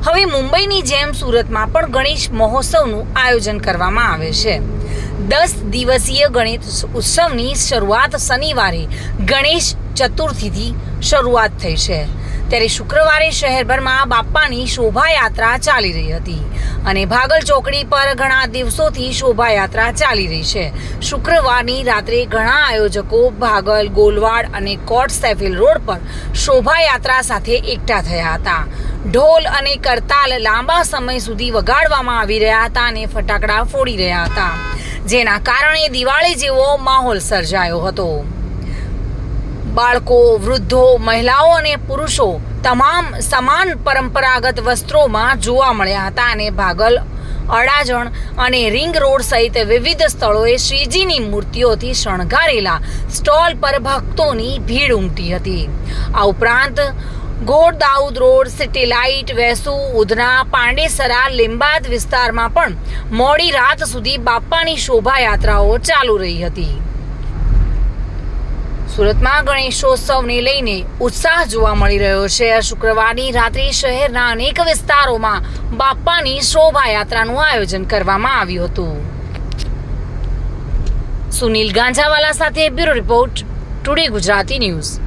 હવે મુંબઈની જેમ સુરતમાં પણ ગણેશ મહોત્સવનું આયોજન કરવામાં આવે છે। 10 દિવસીય ગણેશ ઉત્સવની શરૂઆત શનિવારે ગણેશ ચતુર્થીથી શરૂઆત થઈ છે, ત્યારે શુક્રવારે શહેરભરમાં બાપ્પાની શોભાયાત્રા ચાલી રહી હતી અને ભાગલ ચોકડી પર ઘણા દિવસોથી શોભાયાત્રા ચાલી રહી છે। શુક્રવારની રાત્રે ઘણા આયોજકો ભાગલ, ગોલવાડ અને કોટ સૈફિલ રોડ પર શોભાયાત્રા સાથે એકઠા થયા હતા। ઢોલ અને કરતાલ લાંબા સમય સુધી વગાડવામાં આવી રહ્યા હતા અને ફટાકડા ફોડી રહ્યા હતા, જેના કારણે દિવાળી જેવો માહોલ સર્જાયો હતો। બાળકો, વૃદ્ધો, મહિલાઓ અને પુરુષો તમામ સમાન પરંપરાગત વસ્ત્રોમાં જોવા મળ્યા હતા અને ભાગલ, અડાજણ અને રિંગ રોડ સહિત વિવિધ સ્થળોએ શ્રીજીની મૂર્તિઓથી શણગારેલા સ્ટોલ પર ભક્તોની ભીડ ઉમટી હતી। આ ઉપરાંત ગોળ Dawood road, city light, Vesu, Udhna, Pandesara, લીંબાદ વિસ્તારમાં પણ મોડી રાત સુધી બાપ્પાની શોભાયાત્રાઓ ચાલુ રહી હતી। સુરતમાં ગણેશોત્સવને લઈને ઉત્સાહ જોવા મળી રહ્યો છે। શુક્રવારની રાત્રે શહેરના અનેક વિસ્તારોમાં બાપ્પાની શોભાયાત્રાનું આયોજન કરવામાં આવ્યું હતું। સુનિલ ગાંજાવાલા સાથે bureau report, today Gujarati news.